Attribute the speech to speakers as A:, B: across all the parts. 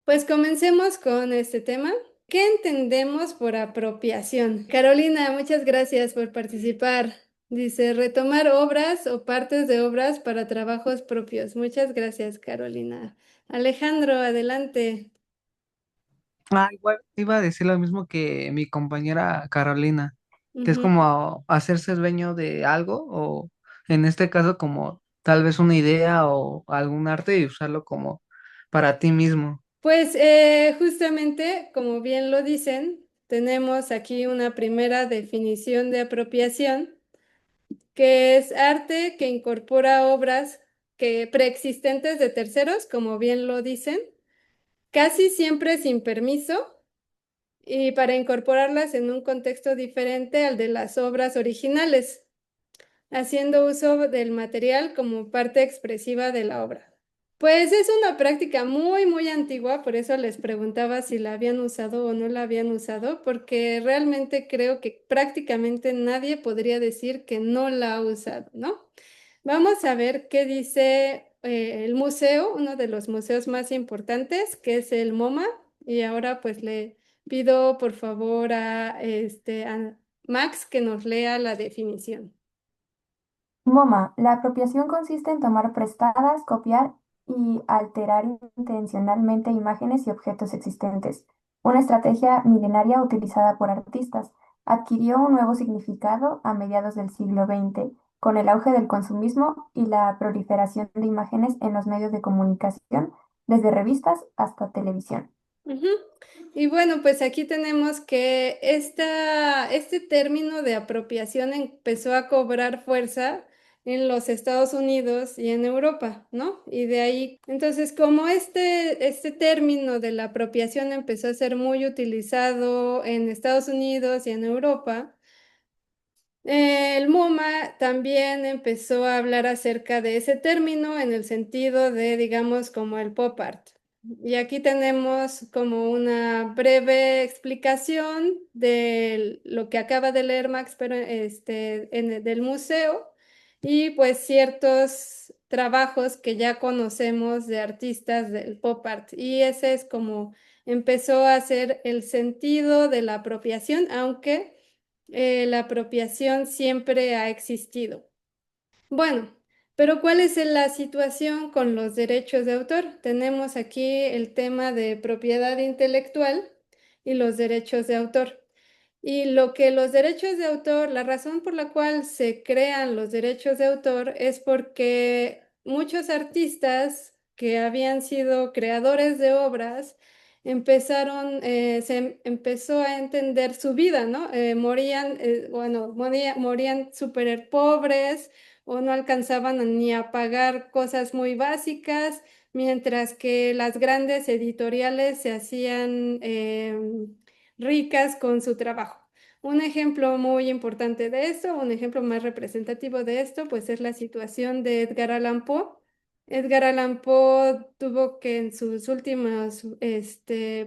A: Pues comencemos con este tema. ¿Qué entendemos por apropiación? Carolina, muchas gracias por participar. Dice, retomar obras o partes de obras para trabajos propios. Muchas gracias, Carolina. Alejandro, adelante.
B: Igual iba a decir lo mismo que mi compañera Carolina, que es
A: Ujú.
B: como hacerse dueño de algo, o en este caso como tal vez una idea o algún arte y usarlo como para ti mismo.
A: Pues justamente, como bien lo dicen, tenemos aquí una primera definición de apropiación, que es arte que incorpora obras que preexistentes de terceros, como bien lo dicen, casi siempre sin permiso y para incorporarlas en un contexto diferente al de las obras originales, haciendo uso del material como parte expresiva de la obra. Pues es una práctica muy, muy antigua, por eso les preguntaba si la habían usado o no la habían usado, porque realmente creo que prácticamente nadie podría decir que no la ha usado, ¿no? Vamos a ver qué dice el museo, uno de los museos más importantes, que es el MoMA, y ahora pues le pido por favor a Max que nos lea la definición.
C: MoMA. La apropiación consiste en tomar prestadas, copiar y alterar intencionalmente imágenes y objetos existentes. Una estrategia milenaria utilizada por artistas. Adquirió un nuevo significado a mediados del siglo XX, con el auge del consumismo y la proliferación de imágenes en los medios de comunicación, desde revistas hasta televisión.
A: Ujú. Y bueno, pues aquí tenemos que este término de apropiación empezó a cobrar fuerza en los Estados Unidos y en Europa, ¿no? Y de ahí, entonces, como este término de la apropiación empezó a ser muy utilizado en Estados Unidos y en Europa, el MoMA también empezó a hablar acerca de ese término en el sentido de, digamos, como el pop art. Y aquí tenemos como una breve explicación de lo que acaba de leer Max, pero del museo y pues ciertos trabajos que ya conocemos de artistas del pop art. Y ese es como empezó a ser el sentido de la apropiación, aunque la apropiación siempre ha existido. Bueno, pero ¿cuál es la situación con los derechos de autor? Tenemos aquí el tema de propiedad intelectual y los derechos de autor. Y lo que los derechos de autor, la razón por la cual se crean los derechos de autor es porque muchos artistas que habían sido creadores de obras se empezó a entender su vida, ¿no? Morían súper pobres o no alcanzaban ni a pagar cosas muy básicas, mientras que las grandes editoriales se hacían ricas con su trabajo. Un ejemplo muy importante de esto, un ejemplo más representativo de esto, pues es la situación de Edgar Allan Poe. Edgar Allan Poe tuvo que en sus últimos,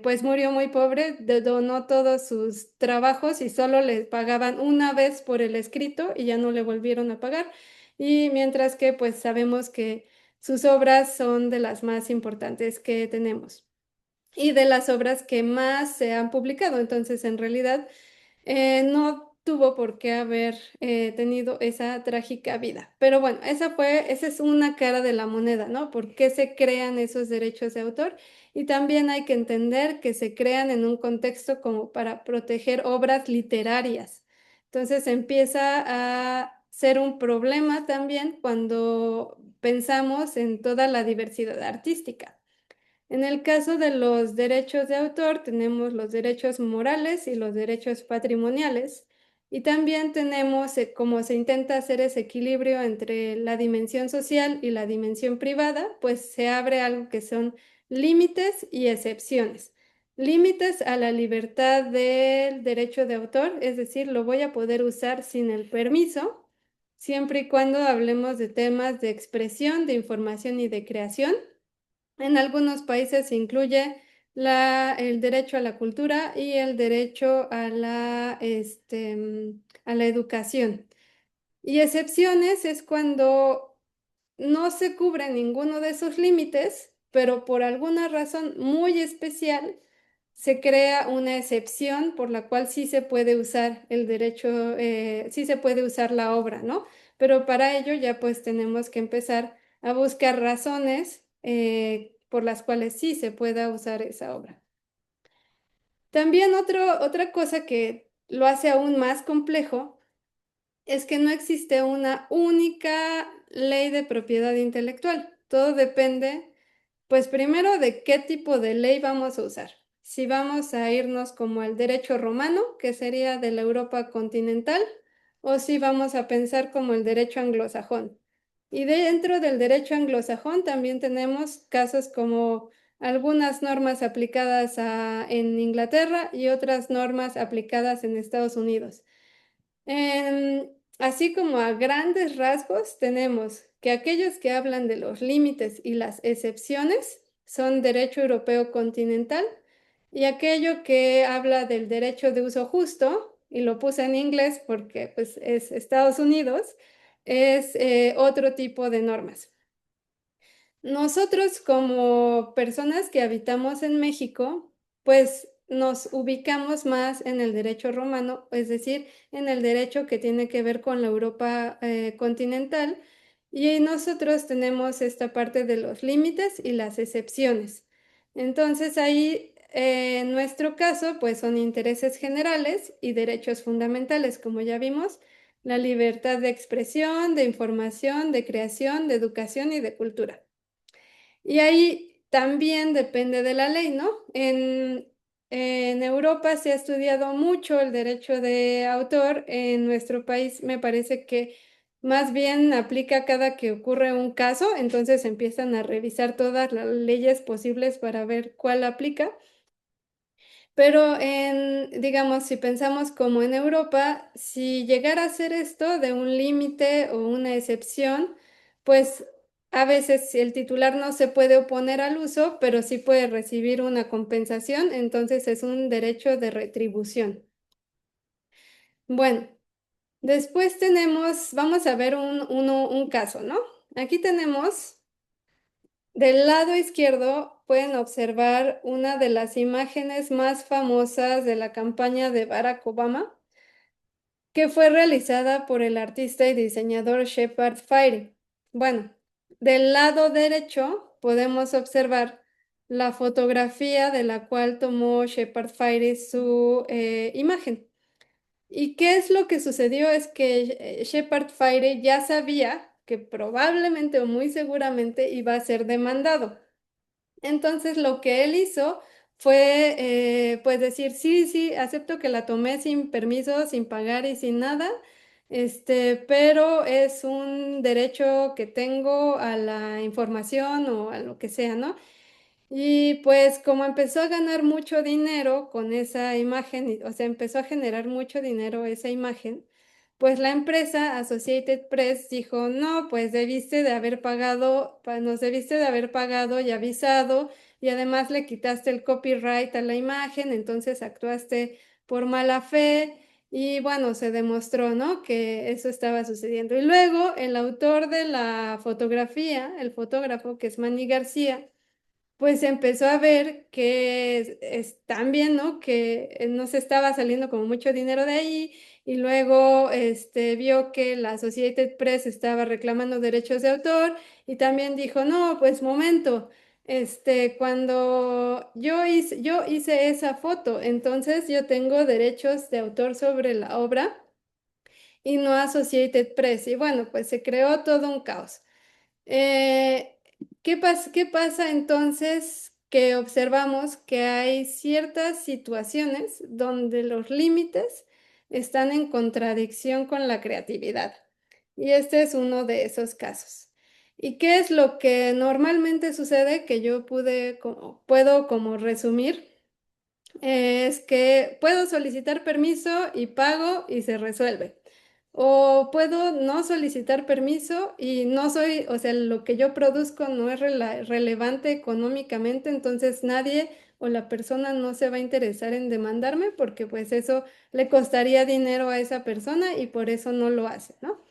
A: pues murió muy pobre, donó todos sus trabajos y solo le pagaban una vez por el escrito y ya no le volvieron a pagar. Y mientras que pues sabemos que sus obras son de las más importantes que tenemos y de las obras que más se han publicado. Entonces, en realidad, no tuvo por qué haber tenido esa trágica vida. Pero bueno, esa es una cara de la moneda, ¿no? ¿Por qué se crean esos derechos de autor? Y también hay que entender que se crean en un contexto como para proteger obras literarias. Entonces empieza a ser un problema también cuando pensamos en toda la diversidad artística. En el caso de los derechos de autor, tenemos los derechos morales y los derechos patrimoniales. Y también tenemos cómo se intenta hacer ese equilibrio entre la dimensión social y la dimensión privada, pues se abre algo que son límites y excepciones. Límites a la libertad del derecho de autor, es decir, lo voy a poder usar sin el permiso, siempre y cuando hablemos de temas de expresión, de información y de creación. En algunos países se incluye el derecho a la cultura y el derecho a la educación. Y excepciones es cuando no se cubre ninguno de esos límites, pero por alguna razón muy especial se crea una excepción por la cual sí se puede usar el derecho, sí se puede usar la obra, ¿no? Pero para ello ya pues tenemos que empezar a buscar razones por las cuales sí se pueda usar esa obra. También otra cosa que lo hace aún más complejo es que no existe una única ley de propiedad intelectual. Todo depende, pues primero, de qué tipo de ley vamos a usar. Si vamos a irnos como al derecho romano, que sería de la Europa continental, o si vamos a pensar como el derecho anglosajón. Y dentro del derecho anglosajón también tenemos casos como algunas normas aplicadas en Inglaterra y otras normas aplicadas en Estados Unidos. Así como a grandes rasgos tenemos que aquellos que hablan de los límites y las excepciones son derecho europeo continental y aquello que habla del derecho de uso justo, y lo puse en inglés porque pues es Estados Unidos, es otro tipo de normas. Nosotros como personas que habitamos en México, pues nos ubicamos más en el derecho romano, es decir, en el derecho que tiene que ver con la Europa continental, y nosotros tenemos esta parte de los límites y las excepciones. Entonces ahí, en nuestro caso, pues son intereses generales y derechos fundamentales, como ya vimos, la libertad de expresión, de información, de creación, de educación y de cultura. Y ahí también depende de la ley, ¿no? En Europa se ha estudiado mucho el derecho de autor. En nuestro país me parece que más bien aplica cada que ocurre un caso, entonces empiezan a revisar todas las leyes posibles para ver cuál aplica. Pero digamos, si pensamos como en Europa, si llegara a ser esto de un límite o una excepción, pues a veces si el titular no se puede oponer al uso, pero sí puede recibir una compensación, entonces es un derecho de retribución. Bueno, después tenemos, vamos a ver un caso, ¿no? Aquí tenemos, del lado izquierdo pueden observar una de las imágenes más famosas de la campaña de Barack Obama, que fue realizada por el artista y diseñador Shepard Fairey. Bueno, del lado derecho podemos observar la fotografía de la cual tomó Shepard Fairey su imagen. ¿Y qué es lo que sucedió? Es que Shepard Fairey ya sabía que probablemente o muy seguramente iba a ser demandado. Entonces lo que él hizo fue pues decir, sí, sí, acepto que la tomé sin permiso, sin pagar y sin nada, pero es un derecho que tengo a la información o a lo que sea, ¿no? Y pues como empezó a ganar mucho dinero con esa imagen, o sea, empezó a generar mucho dinero esa imagen, pues la empresa Associated Press dijo, no, pues debiste de haber pagado, nos debiste de haber pagado y avisado, y además le quitaste el copyright a la imagen, entonces actuaste por mala fe, y bueno, se demostró, ¿no? Que eso estaba sucediendo. Y luego el autor de la fotografía, el fotógrafo, que es Manny García, pues empezó a ver que también, ¿no? Que no se estaba saliendo como mucho dinero de ahí y luego vio que la Associated Press estaba reclamando derechos de autor y también dijo, no, pues momento, cuando yo hice esa foto, entonces yo tengo derechos de autor sobre la obra y no Associated Press. Y bueno, pues se creó todo un caos. Eh, ¿Qué pasa entonces? Que observamos que hay ciertas situaciones donde los límites están en contradicción con la creatividad. Y este es uno de esos casos. ¿Y qué es lo que normalmente sucede que yo puedo como resumir? Es que puedo solicitar permiso y pago y se resuelve. O puedo no solicitar permiso y no soy, o sea, lo que yo produzco no es relevante económicamente, entonces nadie o la persona no se va a interesar en demandarme porque pues eso le costaría dinero a esa persona y por eso no lo hace, ¿no?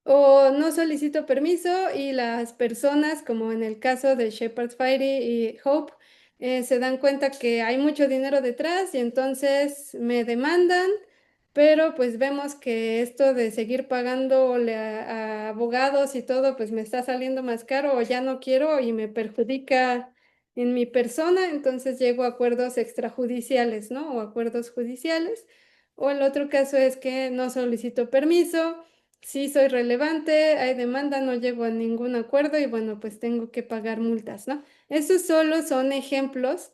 A: o no solicito permiso y las personas, como en el caso de Shepard Fairey y Hope, se dan cuenta que hay mucho dinero detrás y entonces me demandan, pero pues vemos que esto de seguir pagándole a abogados y todo, pues me está saliendo más caro o ya no quiero y me perjudica en mi persona, entonces llego a acuerdos extrajudiciales, ¿no? O acuerdos judiciales. O el otro caso es que no solicito permiso, sí soy relevante, hay demanda, no llego a ningún acuerdo y bueno, pues tengo que pagar multas, ¿no? Esos solo son ejemplos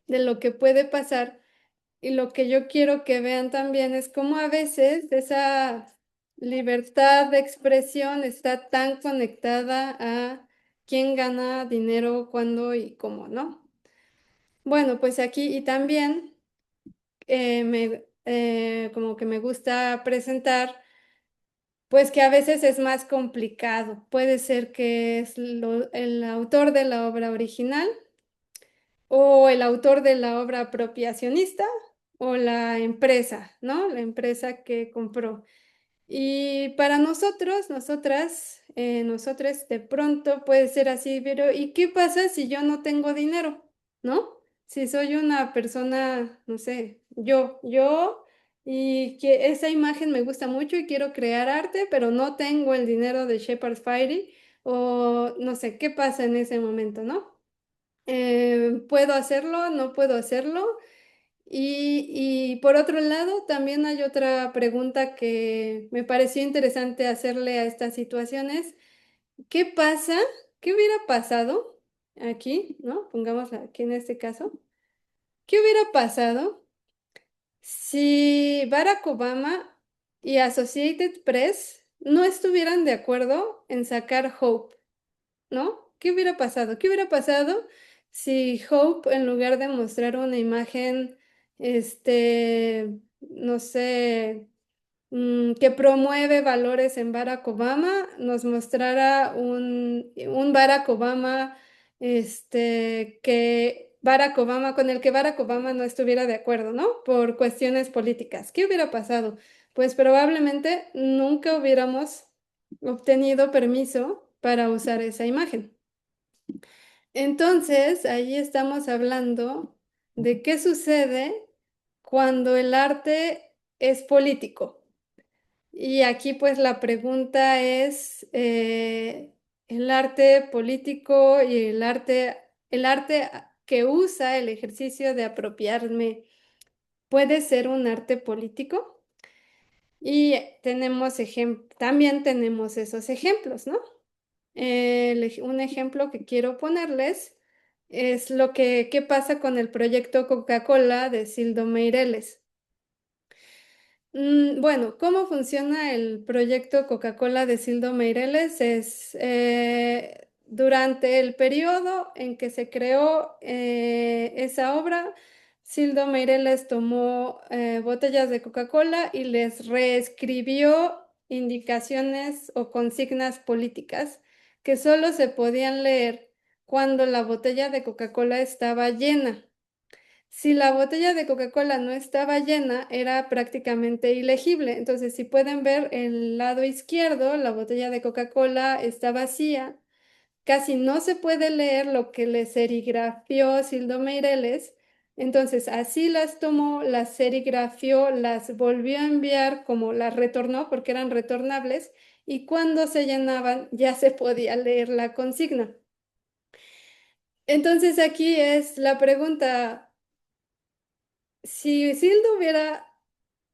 A: de lo que puede pasar y lo que yo quiero que vean también es cómo a veces esa libertad de expresión está tan conectada a quién gana dinero, cuándo y cómo, ¿no? Bueno, pues aquí y también como que me gusta presentar pues que a veces es más complicado. Puede ser que es el autor de la obra original o el autor de la obra apropiacionista o la empresa, ¿no? La empresa que compró. Y para nosotros, nosotros de pronto puede ser así, pero ¿y qué pasa si yo no tengo dinero? ¿No? Si soy una persona, no sé, y que esa imagen me gusta mucho y quiero crear arte, pero no tengo el dinero de Shepard Fairey, o no sé, ¿qué pasa en ese momento, no? ¿Puedo hacerlo? ¿No puedo hacerlo? Y por otro lado, también hay otra pregunta que me pareció interesante hacerle a estas situaciones. ¿Qué pasa? ¿Qué hubiera pasado aquí, ¿no? Pongámosla aquí en este caso. ¿Qué hubiera pasado si Barack Obama y Associated Press no estuvieran de acuerdo en sacar Hope? ¿No? ¿Qué hubiera pasado? ¿Qué hubiera pasado si Hope, en lugar de mostrar una imagen, no sé, que promueve valores en Barack Obama, nos mostrara un Barack Obama, con el que Barack Obama no estuviera de acuerdo, ¿no? Por cuestiones políticas. ¿Qué hubiera pasado? Pues probablemente nunca hubiéramos obtenido permiso para usar esa imagen. Entonces, ahí estamos hablando de qué sucede cuando el arte es político. Y aquí pues la pregunta es, el arte político y el arte que usa el ejercicio de apropiarme, ¿puede ser un arte político? Y también tenemos esos ejemplos, ¿no? Un ejemplo que quiero ponerles es qué pasa con el proyecto Coca-Cola de Sildo Meireles. Bueno, ¿cómo funciona el proyecto Coca-Cola de Sildo Meireles? Es durante el periodo en que se creó esa obra, Sildo Meireles tomó botellas de Coca-Cola y les reescribió indicaciones o consignas políticas que solo se podían leer cuando la botella de Coca-Cola estaba llena. Si la botella de Coca-Cola no estaba llena, era prácticamente ilegible. Entonces, si pueden ver el lado izquierdo, la botella de Coca-Cola está vacía. Casi no se puede leer lo que le serigrafió Sildo Meireles. Entonces, así las tomó, las serigrafió, las volvió a enviar como las retornó porque eran retornables y cuando se llenaban ya se podía leer la consigna. Entonces, aquí es la pregunta. Si Sildo hubiera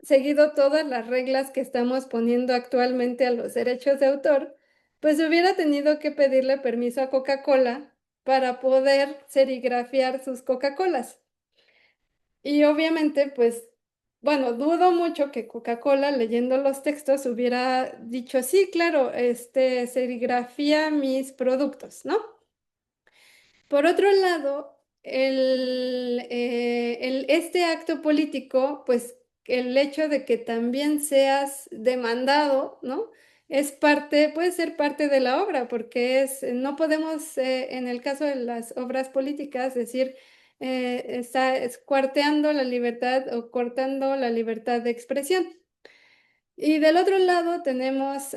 A: seguido todas las reglas que estamos poniendo actualmente a los derechos de autor, pues hubiera tenido que pedirle permiso a Coca-Cola para poder serigrafiar sus Coca-Colas. Y obviamente, pues, bueno, dudo mucho que Coca-Cola, leyendo los textos, hubiera dicho, sí, claro, serigrafía mis productos, ¿no? Por otro lado, este acto político, pues el hecho de que también seas demandado, ¿no? Puede ser parte de la obra, porque no podemos, en el caso de las obras políticas, decir, está cuarteando la libertad o cortando la libertad de expresión. Y del otro lado tenemos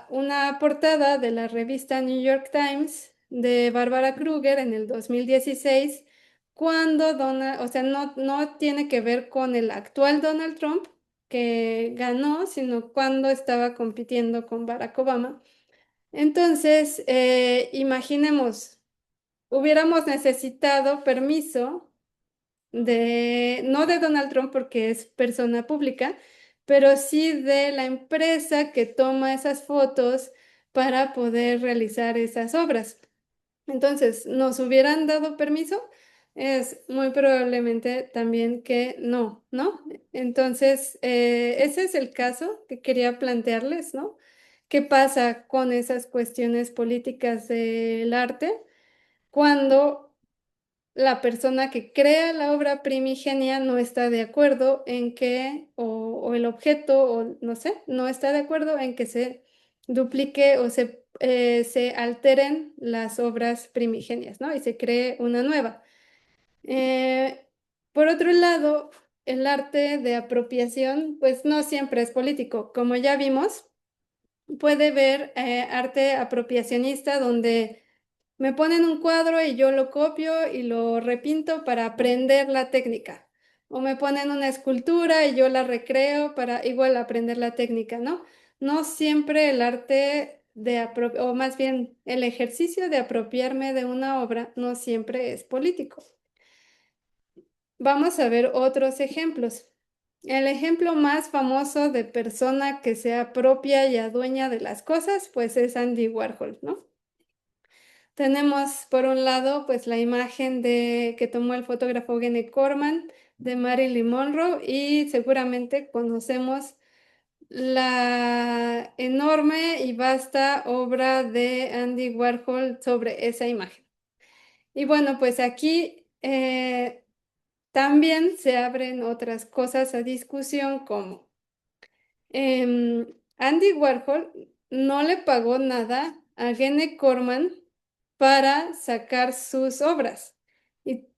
A: una portada de la revista New York Times de Barbara Kruger en el 2016, cuando Donald, o sea, no tiene que ver con el actual Donald Trump que ganó, sino cuando estaba compitiendo con Barack Obama. Entonces, imaginemos, hubiéramos necesitado permiso no de Donald Trump porque es persona pública, pero sí de la empresa que toma esas fotos para poder realizar esas obras. Entonces, ¿nos hubieran dado permiso? Es muy probablemente también que no, ¿no? Entonces, ese es el caso que quería plantearles, ¿no? ¿Qué pasa con esas cuestiones políticas del arte cuando la persona que crea la obra primigenia no está de acuerdo en que, o el objeto, o no sé, no está de acuerdo en que se duplique o se alteren las obras primigenias, ¿no? Y se cree una nueva. Eh, por otro lado, el arte de apropiación, pues no siempre es político. Como ya vimos, puede ver arte apropiacionista donde me ponen un cuadro y yo lo copio y lo repinto para aprender la técnica. O me ponen una escultura y yo la recreo para igual aprender la técnica, ¿no? No siempre el arte o más bien el ejercicio de apropiarme de una obra, no siempre es político. Vamos a ver otros ejemplos. El ejemplo más famoso de persona que sea propia y adueña de las cosas, pues es Andy Warhol, ¿no? Tenemos por un lado pues la imagen que tomó el fotógrafo Gene Corman de Marilyn Monroe y seguramente conocemos la enorme y vasta obra de Andy Warhol sobre esa imagen. Y bueno, pues aquí también se abren otras cosas a discusión como Andy Warhol no le pagó nada a Gene Corman para sacar sus obras.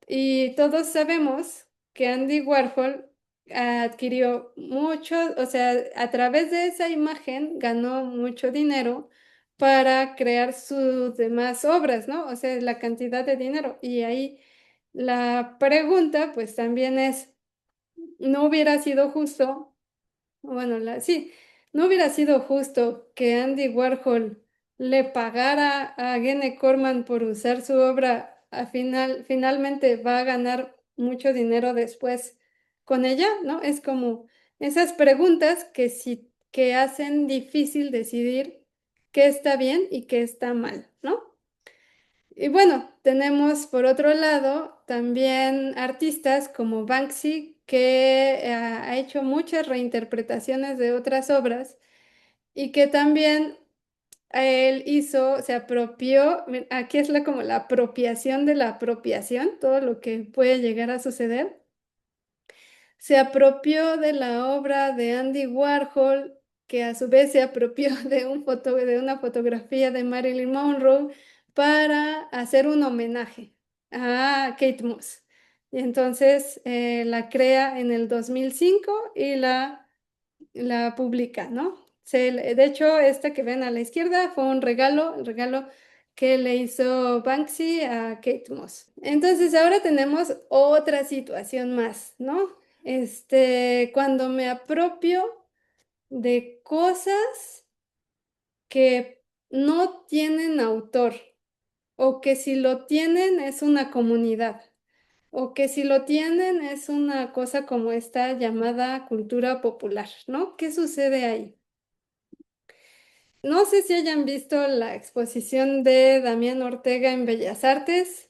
A: Y todos sabemos que Andy Warhol adquirió mucho, o sea, a través de esa imagen ganó mucho dinero para crear sus demás obras, ¿no? O sea, la cantidad de dinero. Y ahí la pregunta, pues también es, ¿no hubiera sido justo? Bueno, sí, no hubiera sido justo que Andy Warhol le pagara a Gene Corman por usar su obra, finalmente va a ganar mucho dinero después con ella, ¿no? Es como esas preguntas que hacen difícil decidir qué está bien y qué está mal, ¿no? Y bueno, tenemos por otro lado también artistas como Banksy, que ha hecho muchas reinterpretaciones de otras obras y que también él se apropió, aquí es como la apropiación de la apropiación, todo lo que puede llegar a suceder. Se apropió de la obra de Andy Warhol, que a su vez se apropió de una fotografía de Marilyn Monroe para hacer un homenaje a Kate Moss. Y entonces la crea en el 2005 y la publica, ¿no? De hecho, esta que ven a la izquierda fue un regalo que le hizo Banksy a Kate Moss. Entonces, ahora tenemos otra situación más, ¿no? Cuando me apropio de cosas que no tienen autor, o que si lo tienen es una comunidad, o que si lo tienen es una cosa como esta llamada cultura popular, ¿no? ¿Qué sucede ahí? No sé si hayan visto la exposición de Damián Ortega en Bellas Artes.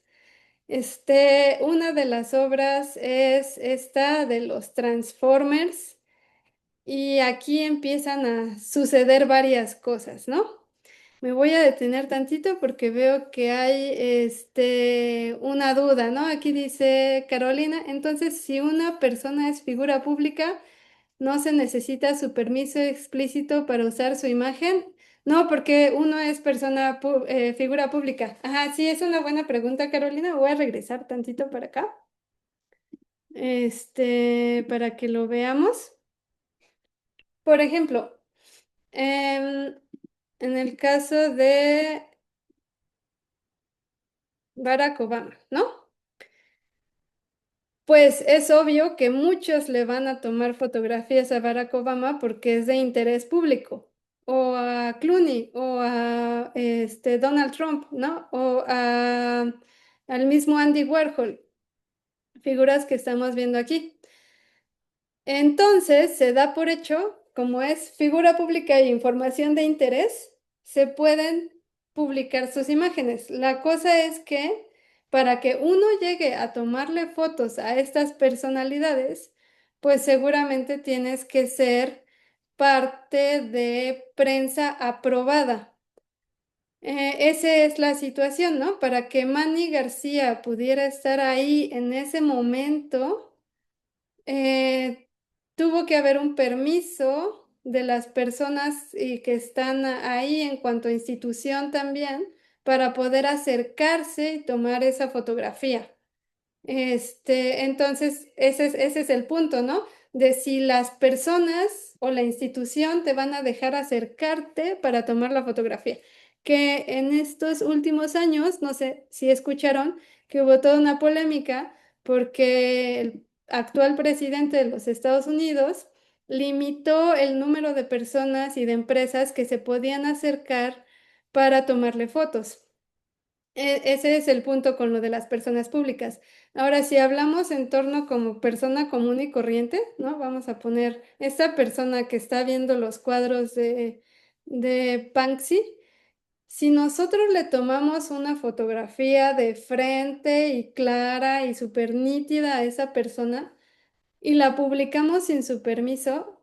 A: Una de las obras es esta de los Transformers y aquí empiezan a suceder varias cosas, ¿no? Me voy a detener tantito porque veo que hay una duda, ¿no? Aquí dice Carolina, entonces si una persona es figura pública, ¿no se necesita su permiso explícito para usar su imagen? No, porque uno es figura pública. Ajá, sí, es una buena pregunta, Carolina. Voy a regresar tantito para acá, para que lo veamos. por ejemplo, em, en el caso de Barack Obama, ¿no? Pues es obvio que muchos le van a tomar fotografías a Barack Obama porque es de interés público, o a Clooney, o a Donald Trump, ¿no? Al mismo Andy Warhol, figuras que estamos viendo aquí. Entonces, se da por hecho, como es figura pública e información de interés, se pueden publicar sus imágenes. La cosa es que para que uno llegue a tomarle fotos a estas personalidades, pues seguramente tienes que ser parte de prensa aprobada. Esa es la situación, ¿no? Para que Manny García pudiera estar ahí en ese momento eh, tuvo que haber un permiso de las personas que están ahí en cuanto a institución también para poder acercarse y tomar esa fotografía. Entonces, ese es el punto, ¿no? De si las personas o la institución te van a dejar acercarte para tomar la fotografía. Que en estos últimos años, no sé si escucharon, que hubo toda una polémica porque el actual presidente de los Estados Unidos limitó el número de personas y de empresas que se podían acercar para tomarle fotos. Ese es el punto con lo de las personas públicas. Ahora, si hablamos en torno como persona común y corriente, ¿no? Vamos a poner esta persona que está viendo los cuadros de Banksy. Si nosotros le tomamos una fotografía de frente y clara y súper nítida a esa persona y la publicamos sin su permiso,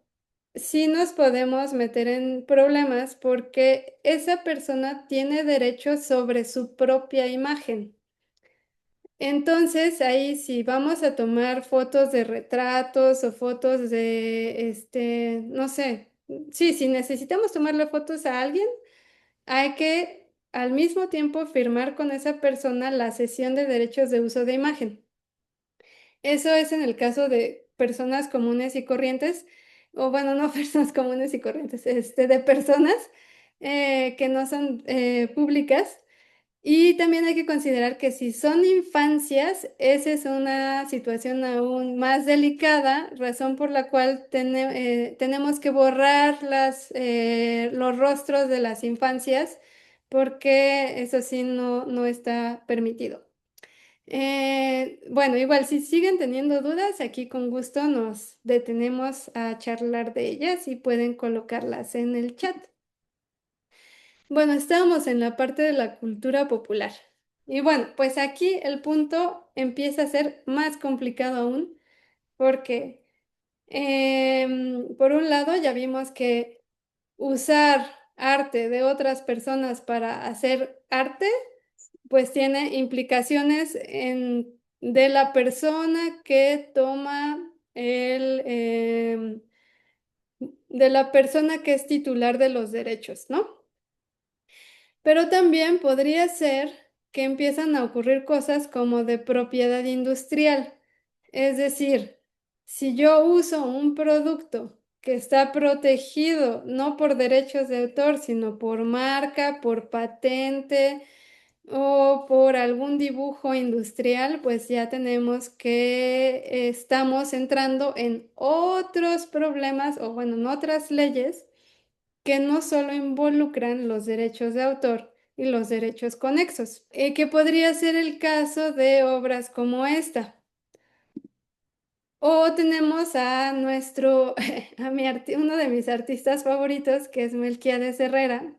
A: sí nos podemos meter en problemas porque esa persona tiene derechos sobre su propia imagen. Entonces, ahí si vamos a tomar fotos de retratos o fotos de, no sé, sí, si necesitamos tomarle fotos a alguien, hay que al mismo tiempo firmar con esa persona la cesión de derechos de uso de imagen. Eso es en el caso de personas comunes y corrientes, o bueno, no personas comunes y corrientes, de personas que no son públicas. Y también hay que considerar que si son infancias, esa es una situación aún más delicada, razón por la cual tenemos que borrar los rostros de las infancias, porque eso sí no está permitido. Bueno, igual si siguen teniendo dudas, aquí con gusto nos detenemos a charlar de ellas y pueden colocarlas en el chat. Bueno, estábamos en la parte de la cultura popular. Y bueno, pues aquí el punto empieza a ser más complicado aún porque, por un lado, ya vimos que usar arte de otras personas para hacer arte pues tiene implicaciones de la persona que toma de la persona que es titular de los derechos, ¿no? Pero también podría ser que empiezan a ocurrir cosas como de propiedad industrial. Es decir, si yo uso un producto que está protegido no por derechos de autor, sino por marca, por patente, o por algún dibujo industrial, pues ya tenemos que estamos entrando en otros problemas o bueno, en otras leyes que no solo involucran los derechos de autor y los derechos conexos, que podría ser el caso de obras como esta. O tenemos a uno de mis artistas favoritos, que es Melquiades Herrera,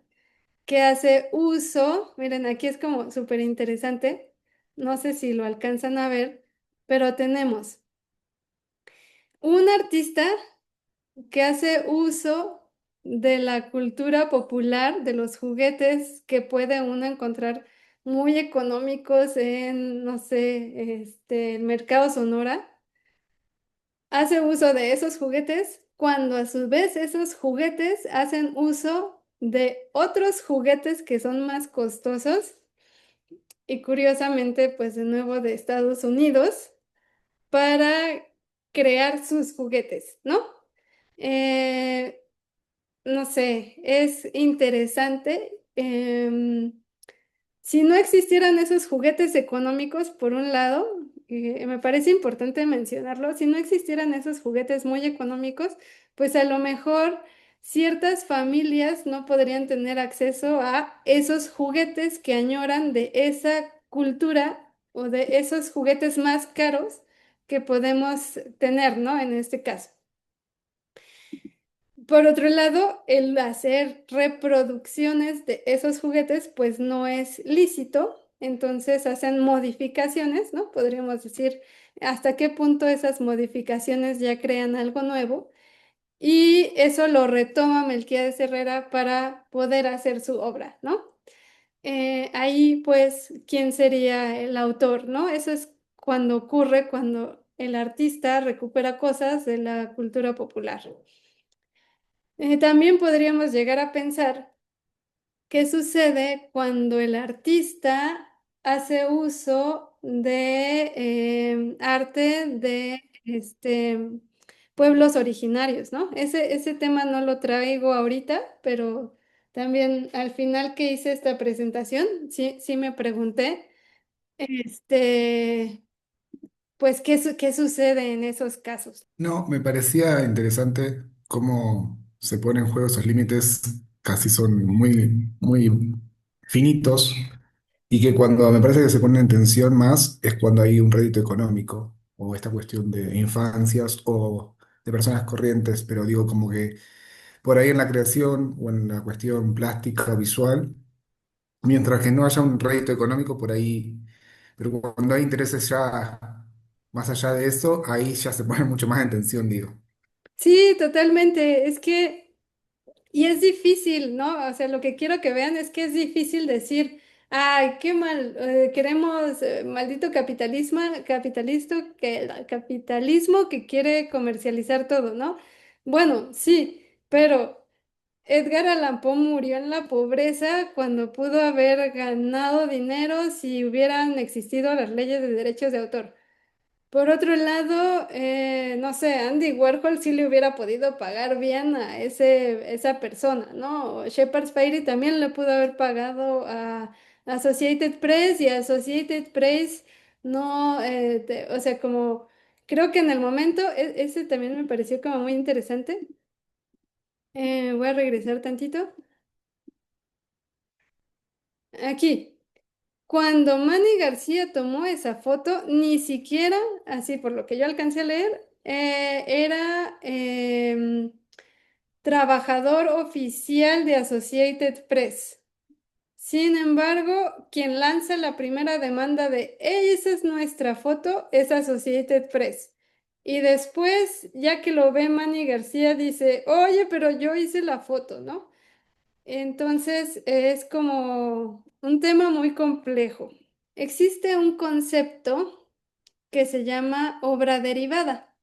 A: que hace uso, miren, aquí es como súper interesante, no sé si lo alcanzan a ver, pero tenemos un artista que hace uso de la cultura popular, de los juguetes que puede uno encontrar muy económicos en, no sé, el Mercado Sonora, hace uso de esos juguetes cuando a su vez esos juguetes hacen uso de otros juguetes que son más costosos y curiosamente, pues de nuevo de Estados Unidos para crear sus juguetes, ¿no? no sé, es interesante. Si no existieran esos juguetes económicos, por un lado, me parece importante mencionarlo, si no existieran esos juguetes muy económicos, pues a lo mejor ciertas familias no podrían tener acceso a esos juguetes que añoran de esa cultura o de esos juguetes más caros que podemos tener, ¿no? En este caso. Por otro lado, el hacer reproducciones de esos juguetes, pues no es lícito, entonces hacen modificaciones, ¿no? Podríamos decir hasta qué punto esas modificaciones ya crean algo nuevo y eso lo retoma Melquiades Herrera para poder hacer su obra, ¿no? Ahí, pues, ¿quién sería el autor, no? Eso es cuando ocurre, cuando el artista recupera cosas de la cultura popular. También podríamos llegar a pensar qué sucede cuando el artista hace uso de arte de pueblos originarios, ¿no? Ese tema no lo traigo ahorita, pero también al final que hice esta presentación, sí me pregunté, este, pues, ¿qué sucede en esos casos?
D: No, me parecía interesante cómo se ponen en juego esos límites, casi son muy, muy finitos, y que cuando me parece que se ponen en tensión más es cuando hay un rédito económico o esta cuestión de infancias o de personas corrientes, pero digo como que por ahí en la creación o en la cuestión plástica visual, mientras que no haya un rédito económico por ahí, pero cuando hay intereses ya más allá de eso, ahí ya se pone mucho más en tensión, digo.
A: Sí, totalmente. Es que y es difícil, ¿no? O sea, lo que quiero que vean es que es difícil decir, ay, qué mal, queremos maldito capitalismo que quiere comercializar todo, ¿no? Bueno, sí, pero Edgar Allan Poe murió en la pobreza cuando pudo haber ganado dinero si hubieran existido las leyes de derechos de autor. Por otro lado, no sé, Andy Warhol sí le hubiera podido pagar bien a esa persona, ¿no? Shepard Fairey también le pudo haber pagado a Associated Press y Associated Press no, o sea, como creo que en el momento, ese también me pareció como muy interesante. Voy a regresar tantito. Aquí. Cuando Manny García tomó esa foto, ni siquiera, así por lo que yo alcancé a leer, era trabajador oficial de Associated Press. Sin embargo, quien lanza la primera demanda de "Ey, esa es nuestra foto" es Associated Press. Y después, ya que lo ve Manny García, dice, oye, pero yo hice la foto, ¿no? Entonces, es como un tema muy complejo. Existe un concepto que se llama obra derivada.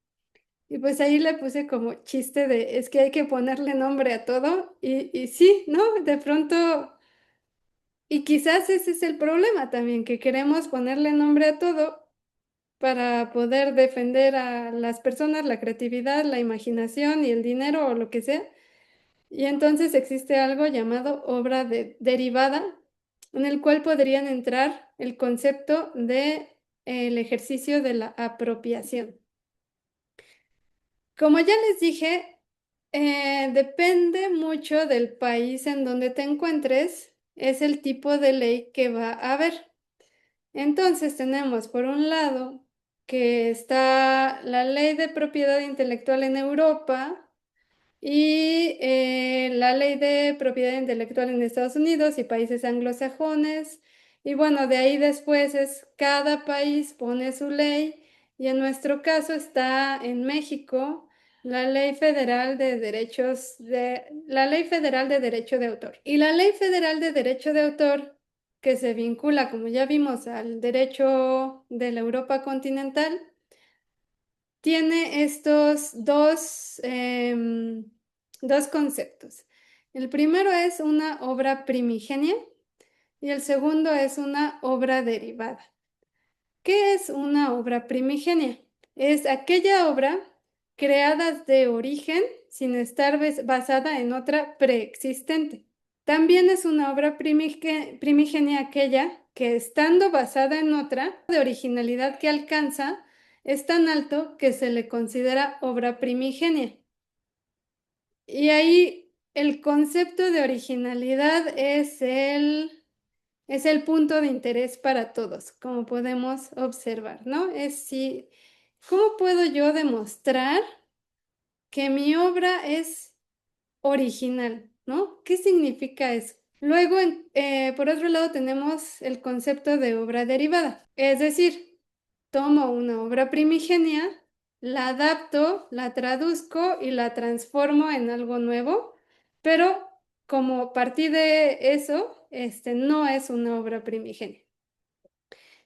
A: Y pues ahí le puse como chiste de, es que hay que ponerle nombre a todo. Y sí, ¿no? De pronto, y quizás ese es el problema también, que queremos ponerle nombre a todo para poder defender a las personas, la creatividad, la imaginación y el dinero o lo que sea. Y entonces existe algo llamado obra derivada, en el cual podrían entrar el concepto de el ejercicio de la apropiación. Como ya les dije, depende mucho del país en donde te encuentres, es el tipo de ley que va a haber. Entonces tenemos por un lado que está la ley de propiedad intelectual en Europa, y la ley de propiedad intelectual en Estados Unidos y países anglosajones. Y bueno, de ahí después es cada país pone su ley y en nuestro caso está en México la Ley Federal de la Ley Federal de Derecho de Autor. Y la Ley Federal de Derecho de Autor que se vincula, como ya vimos, al derecho de la Europa continental, tiene estos dos conceptos. El primero es una obra primigenia y el segundo es una obra derivada. ¿Qué es una obra primigenia? Es aquella obra creadas de origen sin estar basada en otra preexistente. También es una obra primigenia aquella que, estando basada en otra, de originalidad que alcanza es tan alto que se le considera obra primigenia. Y ahí el concepto de originalidad es el punto de interés para todos, como podemos observar, ¿no? ¿Cómo puedo yo demostrar que mi obra es original, ¿no? ¿Qué significa eso? Luego, por otro lado, tenemos el concepto de obra derivada, es decir, tomo una obra primigenia, la adapto, la traduzco y la transformo en algo nuevo, pero como partí de eso, no es una obra primigenia.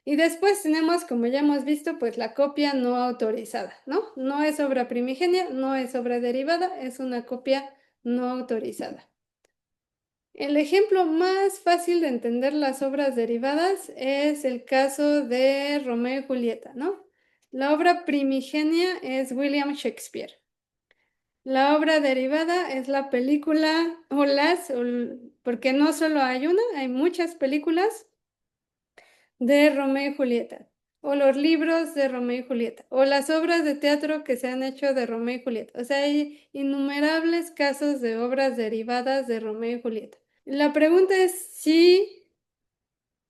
A: Y después tenemos, como ya hemos visto, pues la copia no autorizada, ¿no? No es obra primigenia, no es obra derivada, es una copia no autorizada. El ejemplo más fácil de entender las obras derivadas es el caso de Romeo y Julieta, ¿no? La obra primigenia es William Shakespeare. La obra derivada es la película porque no solo hay una, hay muchas películas de Romeo y Julieta, o los libros de Romeo y Julieta, o las obras de teatro que se han hecho de Romeo y Julieta. O sea, hay innumerables casos de obras derivadas de Romeo y Julieta. La pregunta es si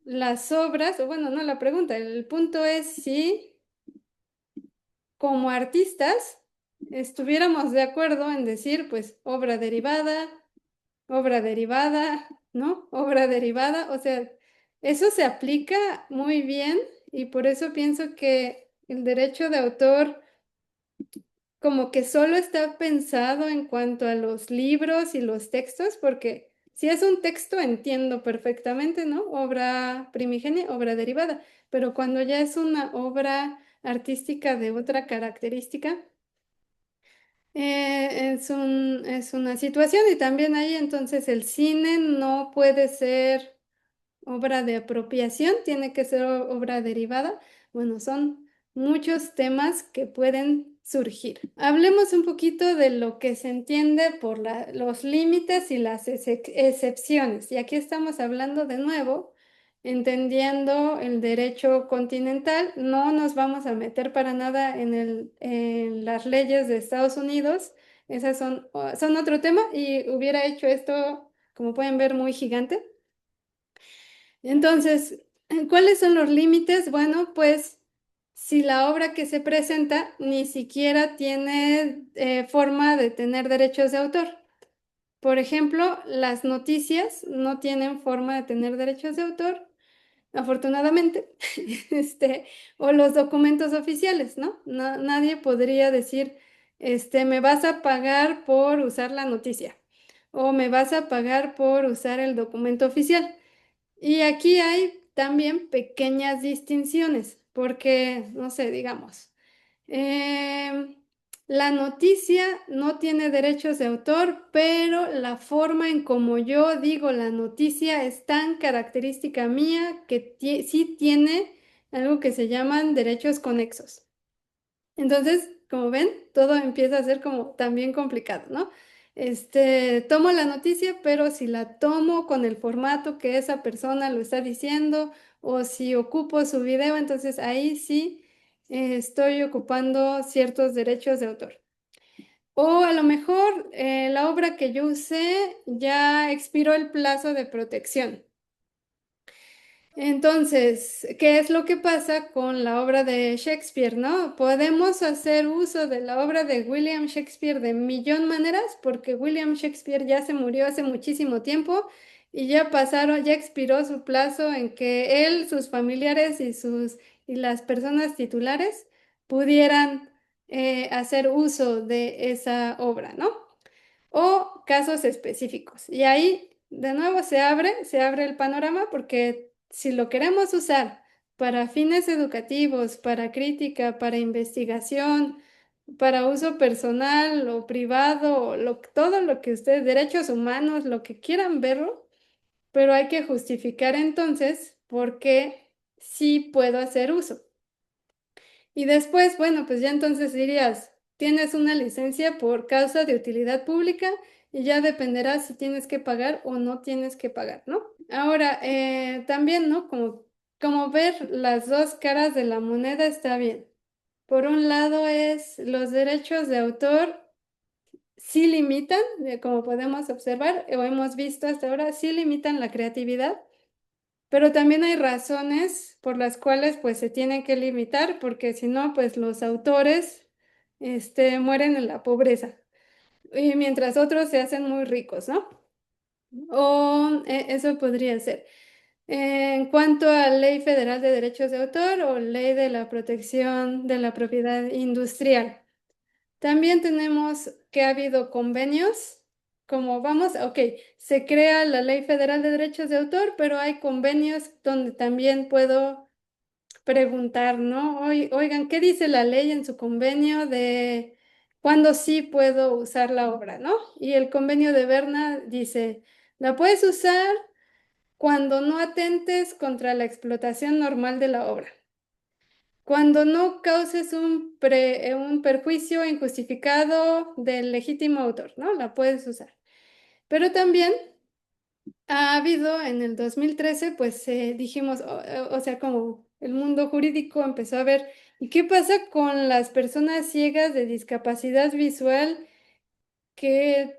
A: las obras, o bueno, no la pregunta, el punto es si como artistas estuviéramos de acuerdo en decir, pues, obra derivada, ¿no? Obra derivada, o sea, eso se aplica muy bien y por eso pienso que el derecho de autor como que solo está pensado en cuanto a los libros y los textos, porque si es un texto entiendo perfectamente, ¿no? Obra primigenia, obra derivada, pero cuando ya es una obra artística de otra característica, es una situación y también ahí entonces el cine no puede ser obra de apropiación, tiene que ser obra derivada. Bueno, son muchos temas que pueden surgir. Hablemos un poquito de lo que se entiende por los límites y las excepciones. Y aquí estamos hablando de nuevo, entendiendo el derecho continental. No nos vamos a meter para nada en las leyes de Estados Unidos. Esas son otro tema y hubiera hecho esto, como pueden ver, muy gigante. Entonces, ¿cuáles son los límites? Bueno, pues si la obra que se presenta ni siquiera tiene forma de tener derechos de autor. Por ejemplo, las noticias no tienen forma de tener derechos de autor, afortunadamente, o los documentos oficiales, ¿no? Nadie podría decir, me vas a pagar por usar la noticia o me vas a pagar por usar el documento oficial. Y aquí hay también pequeñas distinciones, porque, no sé, digamos, em, la noticia no tiene derechos de autor, pero la forma en como yo digo la noticia es tan característica mía que sí tiene algo que se llaman derechos conexos. Entonces, como ven, todo empieza a ser como también complicado, ¿no? Tomo la noticia, pero si la tomo con el formato que esa persona lo está diciendo o si ocupo su video, entonces ahí sí estoy ocupando ciertos derechos de autor. O a lo mejor la obra que yo usé ya expiró el plazo de protección. Entonces, ¿qué es lo que pasa con la obra de Shakespeare, no? Podemos hacer uso de la obra de William Shakespeare de millón maneras, porque William Shakespeare ya se murió hace muchísimo tiempo y ya expiró su plazo en que él, sus familiares y las personas titulares pudieran hacer uso de esa obra, ¿no? O casos específicos. Y ahí, de nuevo, se abre el panorama porque si lo queremos usar para fines educativos, para crítica, para investigación, para uso personal o privado, todo lo que ustedes, derechos humanos, lo que quieran verlo, pero hay que justificar entonces por qué sí puedo hacer uso. Y después, bueno, pues ya entonces dirías, tienes una licencia por causa de utilidad pública y ya dependerá si tienes que pagar o no tienes que pagar, ¿no? Ahora, también, ¿no? Como ver las dos caras de la moneda está bien. Por un lado es los derechos de autor sí limitan, como podemos observar o hemos visto hasta ahora, sí limitan la creatividad, pero también hay razones por las cuales pues se tienen que limitar, porque si no, pues los autores mueren en la pobreza, y mientras otros se hacen muy ricos, ¿no? O eso podría ser. En cuanto a Ley Federal de Derechos de Autor o Ley de la Protección de la Propiedad Industrial. También tenemos que ha habido convenios, como vamos, ok, se crea la Ley Federal de Derechos de Autor, pero hay convenios donde también puedo preguntar, ¿no? Oigan, ¿qué dice la ley en su convenio de cuándo sí puedo usar la obra, ¿no? Y el convenio de Berna dice, la puedes usar cuando no atentes contra la explotación normal de la obra. Cuando no causes un perjuicio injustificado del legítimo autor, ¿no? La puedes usar. Pero también ha habido en el 2013, pues dijimos, o sea, como el mundo jurídico empezó a ver, ¿y qué pasa con las personas ciegas de discapacidad visual que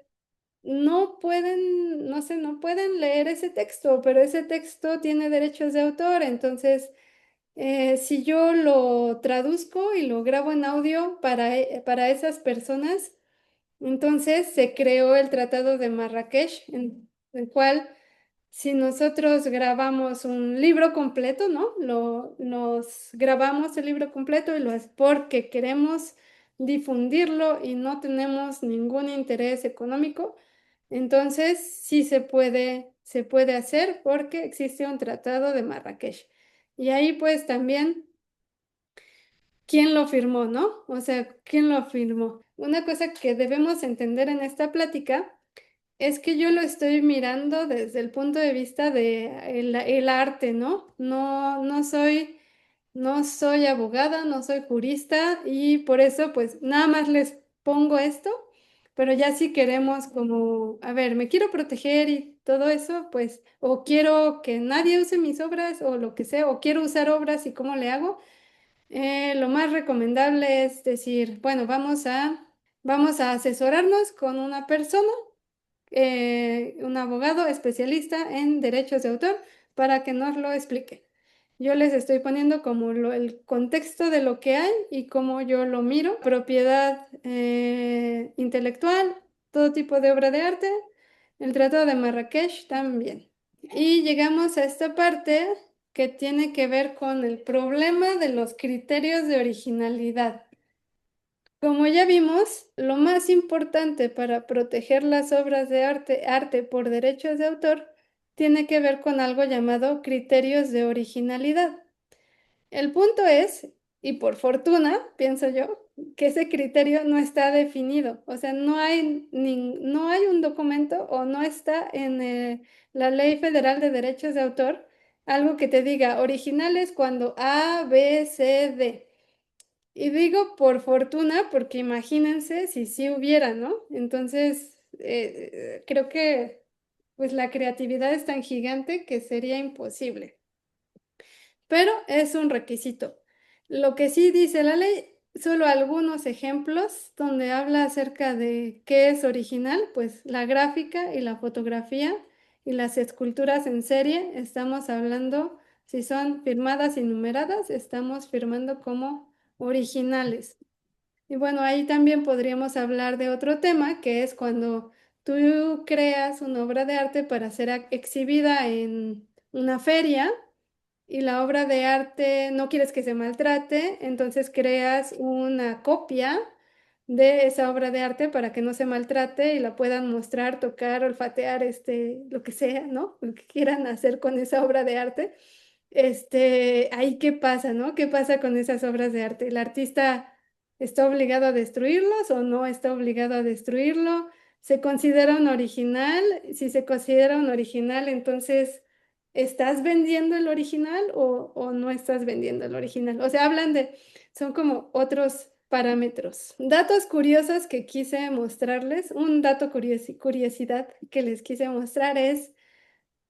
A: no pueden, no sé, no pueden leer ese texto, pero ese texto tiene derechos de autor? Entonces, si yo lo traduzco y lo grabo en audio para esas personas, entonces se creó el Tratado de Marrakech, en el cual si nosotros grabamos un libro completo, ¿no? Nos grabamos el libro completo y lo es porque queremos difundirlo y no tenemos ningún interés económico, entonces sí se puede hacer porque existe un Tratado de Marrakech. Y ahí pues también, ¿quién lo firmó, no? O sea, ¿quién lo firmó? Una cosa que debemos entender en esta plática es que yo lo estoy mirando desde el punto de vista de el arte, ¿no? No soy abogada, no soy jurista y por eso pues nada más les pongo esto, pero ya si queremos como, a ver, me quiero proteger y todo eso, pues, o quiero que nadie use mis obras o lo que sea, o quiero usar obras y cómo le hago, lo más recomendable es decir, bueno, vamos a asesorarnos con una persona, un abogado especialista en derechos de autor para que nos lo explique. Yo les estoy poniendo como el contexto de lo que hay y cómo yo lo miro, propiedad intelectual, todo tipo de obra de arte, el Tratado de Marrakech también. Y llegamos a esta parte que tiene que ver con el problema de los criterios de originalidad. Como ya vimos, lo más importante para proteger las obras de arte por derechos de autor, tiene que ver con algo llamado criterios de originalidad. El punto es, y por fortuna, pienso yo, que ese criterio no está definido. O sea, no hay un documento o no está en la Ley Federal de Derechos de Autor algo que te diga originales cuando A, B, C, D. Y digo por fortuna porque imagínense si sí hubiera, ¿no? Entonces, creo que pues la creatividad es tan gigante que sería imposible, pero es un requisito. Lo que sí dice la ley, solo algunos ejemplos donde habla acerca de qué es original, pues la gráfica y la fotografía y las esculturas en serie, estamos hablando, si son firmadas y numeradas, estamos firmando como originales. Y bueno, ahí también podríamos hablar de otro tema, que es cuando tú creas una obra de arte para ser exhibida en una feria y la obra de arte no quieres que se maltrate, entonces creas una copia de esa obra de arte para que no se maltrate y la puedan mostrar, tocar, olfatear, lo que sea, ¿no? Lo que quieran hacer con esa obra de arte. Ahí qué pasa, ¿no? ¿Qué pasa con esas obras de arte? ¿El artista está obligado a destruirlos o no está obligado a destruirlo? ¿Se considera un original? Si se considera un original, entonces, ¿estás vendiendo el original o no estás vendiendo el original? O sea, son como otros parámetros. Datos curiosos que quise mostrarles, un dato curiosidad que les quise mostrar es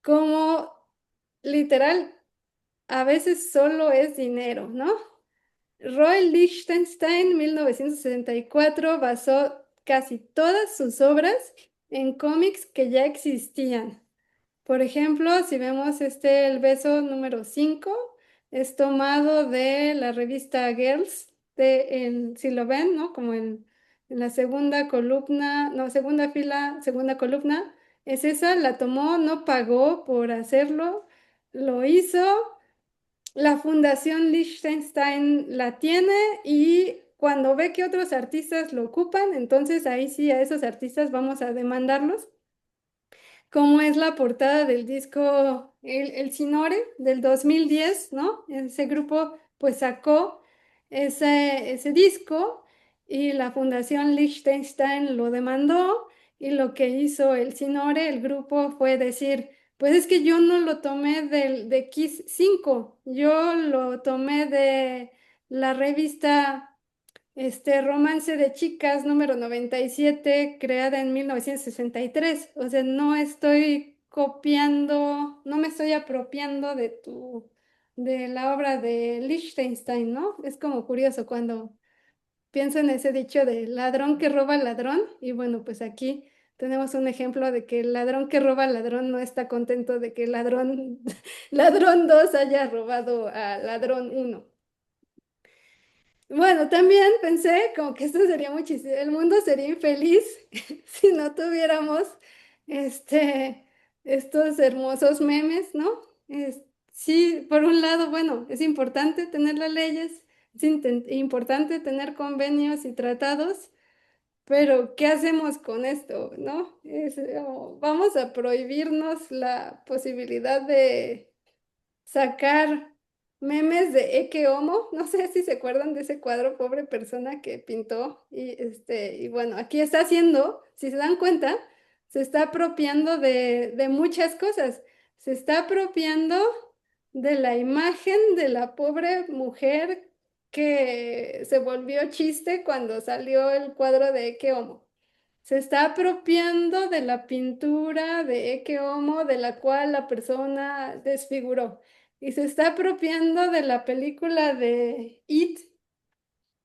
A: cómo literal a veces solo es dinero, ¿no? Roy Lichtenstein, 1964, basó casi todas sus obras en cómics que ya existían. Por ejemplo, si vemos el beso número 5, es tomado de la revista Girls, si lo ven, ¿no? Como en la segunda columna, no, segunda fila, segunda columna, es esa, la tomó, no pagó por hacerlo, lo hizo. La Fundación Liechtenstein la tiene y cuando ve que otros artistas lo ocupan, entonces ahí sí a esos artistas vamos a demandarlos, como es la portada del disco El Sinore del 2010, ¿no? Ese grupo pues sacó ese disco y la Fundación Liechtenstein lo demandó y lo que hizo El Sinore, el grupo, fue decir, pues es que yo no lo tomé de Kiss 5, yo lo tomé de la revista Romance de Chicas número 97, creada en 1963. O sea, no estoy copiando, no me estoy apropiando de la obra de Liechtenstein, ¿no? Es como curioso cuando pienso en ese dicho de ladrón que roba al ladrón. Y bueno, pues aquí tenemos un ejemplo de que el ladrón que roba al ladrón no está contento de que el ladrón, ladrón 2 haya robado a ladrón 1. Bueno, también pensé como que esto sería muchísimo, el mundo sería infeliz si no tuviéramos este, estos hermosos memes, ¿no? Sí, por un lado, bueno, es importante tener las leyes, es importante tener convenios y tratados, pero ¿qué hacemos con esto, no? Vamos a prohibirnos la posibilidad de sacar memes de Eke Homo. No sé si se acuerdan de ese cuadro, pobre persona que pintó. Y bueno, aquí está haciendo, si se dan cuenta, se está apropiando de muchas cosas. Se está apropiando de la imagen de la pobre mujer que se volvió chiste cuando salió el cuadro de Eke Homo. Se está apropiando de la pintura de Eke Homo, de la cual la persona desfiguró. Y se está apropiando de la película de It.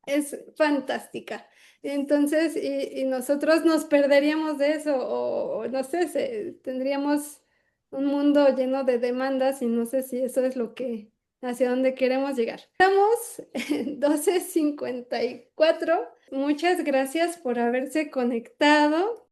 A: Es fantástica. Entonces, y nosotros nos perderíamos de eso, o no sé, tendríamos un mundo lleno de demandas y no sé si eso es hacia donde queremos llegar. Estamos en 12:54. Muchas gracias por haberse conectado.